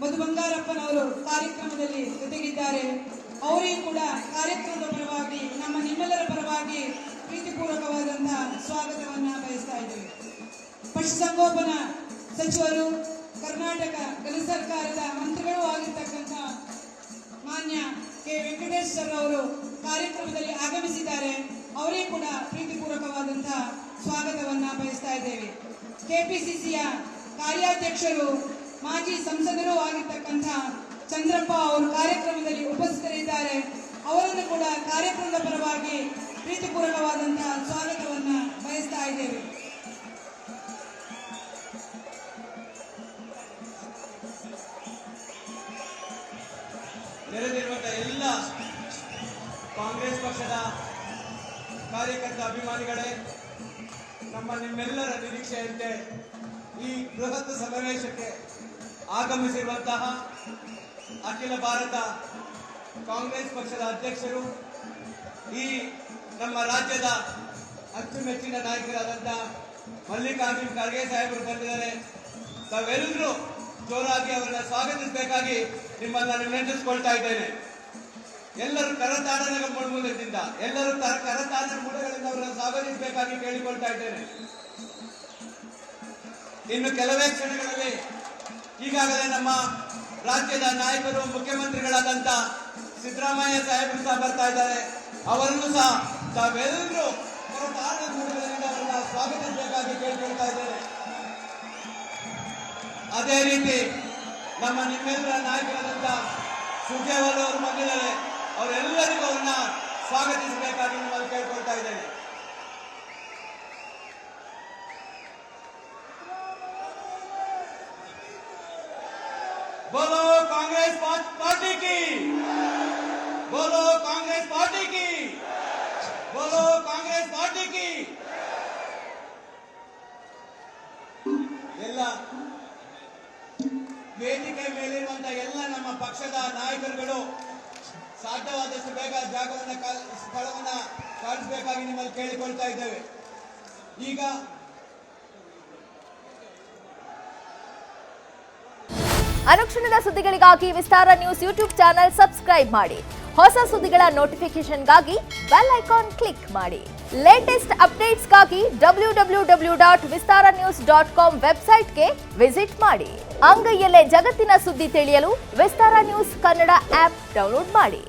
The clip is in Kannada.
ಮಧು ಬಂಗಾರಪ್ಪನವರು ಕಾರ್ಯಕ್ರಮದಲ್ಲಿ ಜೊತೆಗಿದ್ದಾರೆ. ಅವರಿಗೂ ಕೂಡ ಕಾರ್ಯಕ್ರಮದ ಪರವಾಗಿ ನಿಮ್ಮೆಲ್ಲರ ಪರವಾಗಿ ಪ್ರೀತಿಪೂರ್ವಕವಾದಂತಹ ಸ್ವಾಗತವನ್ನ ಬಯಸ್ತಾ ಇದ್ದೇವೆ. ಪಶುಸಂಗೋಪನಾ ಸಚಿವರು, ಕರ್ನಾಟಕ ಗಣ ಸರ್ಕಾರದ ಮಂತ್ರಿಗಳೂ ಆಗಿರ್ತಕ್ಕಂಥ ಮಾನ್ಯ ಕೆ ವೆಂಕಟೇಶ್ವರ ಅವರು ಕಾರ್ಯಕ್ರಮದಲ್ಲಿ ಆಗಮಿಸಿದ್ದಾರೆ. ಅವರಿಗೂ ಕೂಡ ಪ್ರೀತಿಪೂರ್ವಕವಾದಂತಹ ಸ್ವಾಗತವನ್ನ ಬಯಸ್ತಾ ಇದ್ದೇವೆ. ಕೆಪಿಸಿಸಿಯ ಕಾರ್ಯಾಧ್ಯಕ್ಷರು, ಮಾಜಿ ಸಂಸದರು ಆಗಿರ್ತಕ್ಕಂಥ ಚಂದ್ರಪ್ಪ ಅವರು ಕಾರ್ಯಕ್ರಮದಲ್ಲಿ ಉಪಸ್ಥಿತರಿದ್ದಾರೆ. ಅವರನ್ನು ಕೂಡ ಕಾರ್ಯಕ್ರಮದ ಪರವಾಗಿ ಪ್ರೀತಿಪೂರ್ವಕವಾದಂತಹ ಸ್ವಾಗತವನ್ನ ಬಯಸ್ತಾ ಇದ್ದೇವೆ. ನೆರೆದಿರುವಂತಹ ಎಲ್ಲ ಕಾಂಗ್ರೆಸ್ ಪಕ್ಷದ ಕಾರ್ಯಕರ್ತ ಅಭಿಮಾನಿಗಳೇ, ನಿಮ್ಮೆಲ್ಲರ ನಿರೀಕ್ಷೆಯಂತೆ ಈ ಬೃಹತ್ ಸಮಾವೇಶಕ್ಕೆ ಆಗಮಿಸಿರುವಂತಹ ಅಖಿಲ ಭಾರತ ಕಾಂಗ್ರೆಸ್ ಪಕ್ಷದ ಅಧ್ಯಕ್ಷರು, ಈ ನಮ್ಮ ರಾಜ್ಯದ ಅಚ್ಚುಮೆಚ್ಚಿನ ನಾಯಕರಾದಂತಹ ಮಲ್ಲಿಕಾರ್ಜುನ್ ಖರ್ಗೆ ಸಾಹೇಬರು ಬಂದಿದ್ದಾರೆ. ತಾವೆಲ್ಲರೂ ಜೋರಾಗಿ ಅವರನ್ನ ಸ್ವಾಗತಿಸಬೇಕಾಗಿ ನಿಮ್ಮನ್ನ ವಿನಂತಿಸಿಕೊಳ್ತಾ ಇದ್ದೇನೆ. ಎಲ್ಲರೂ ಕರತಾಡನ ಮೂಲದಿಂದ ಎಲ್ಲರೂ ಕರತಾಡನ ಮೂಲಗಳಿಂದ ಅವರನ್ನು ಸ್ವಾಗತಿಸಬೇಕಾಗಿ ಕೇಳಿಕೊಳ್ತಾ ಇದ್ದೇನೆ. ಇನ್ನು ಕೆಲವೇ ಕ್ಷಣಗಳಲ್ಲಿ ಈಗಾಗಲೇ ನಮ್ಮ ರಾಜ್ಯದ ನಾಯಕರು, ಮುಖ್ಯಮಂತ್ರಿಗಳಾದಂತ ಸಿದ್ದರಾಮಯ್ಯ ಸಾಹೇಬರು ಸಹ ಬರ್ತಾ ಇದ್ದಾರೆ. ಅವರನ್ನು ಸಹ ತಾವೆಲ್ಲರೂ ಕರತಾಡನ ಮೂಲಗಳಿಂದ ಅವರನ್ನ ಸ್ವಾಗತಿಸಬೇಕಾಗಿ ಕೇಳಿಕೊಳ್ತಾ ಇದ್ದೇನೆ. ಅದೇ ರೀತಿ ನಿಮ್ಮೆಲ್ಲರ ನಾಯಕರಾದಂತ ಸುರ್ಜೇವಾಲ ಅವರು ಬಂದಿದ್ದಾರೆ. ಅವರೆಲ್ಲರಿಗೂ ಅವರನ್ನ ಸ್ವಾಗತಿಸಬೇಕಾಗಿ ನಿಮ್ಮಲ್ಲಿ ಕೇಳ್ಕೊಳ್ತಾ ಇದ್ದೇನೆ. बोलो कांग्रेस पार्टी की, बोलो कांग्रेस पार्टी की, बोलो कांग्रेस पार्टी की. ಎಲ್ಲ ವೇದಿಕೆ ಮೇಲಿರುವಂತಹ ಎಲ್ಲ ನಮ್ಮ ಪಕ್ಷದ ನಾಯಕರುಗಳು ಸಾಧ್ಯವಾದಷ್ಟು ಬೇಗ ಸ್ಥಳವನ್ನ ಕಾಣಿಸಬೇಕಾಗಿ ನಿಮ್ಮಲ್ಲಿ ಕೇಳಿಕೊಳ್ತಾ ಇದ್ದೇವೆ. ಈಗ ಅನುಕ್ಷಣದ ಸುದ್ದಿಗಳಿಗಾಗಿ ವಿಸ್ತಾರ ನ್ಯೂಸ್ ಯೂಟ್ಯೂಬ್ ಚಾನೆಲ್ ಸಬ್ಸ್ಕ್ರೈಬ್ ಮಾಡಿ. ಹೊಸ ಸುದ್ದಿಗಳ ನೋಟಿಫಿಕೇಶನ್ಗಾಗಿ ಬೆಲ್ ಐಕಾನ್ ಕ್ಲಿಕ್ ಮಾಡಿ. ಲೇಟೆಸ್ಟ್ ಅಪ್ಡೇಟ್ಸ್ಗಾಗಿ www.vistaranews.com ವೆಬ್ಸೈಟ್ಗೆ ವಿಸಿಟ್ ಮಾಡಿ. ಅಂಗೈಯಲ್ಲೇ ಜಗತ್ತಿನ ಸುದ್ದಿ ತಿಳಿಯಲು ವಿಸ್ತಾರ ನ್ಯೂಸ್ ಕನ್ನಡ ಆಪ್ ಡೌನ್ಲೋಡ್ ಮಾಡಿ.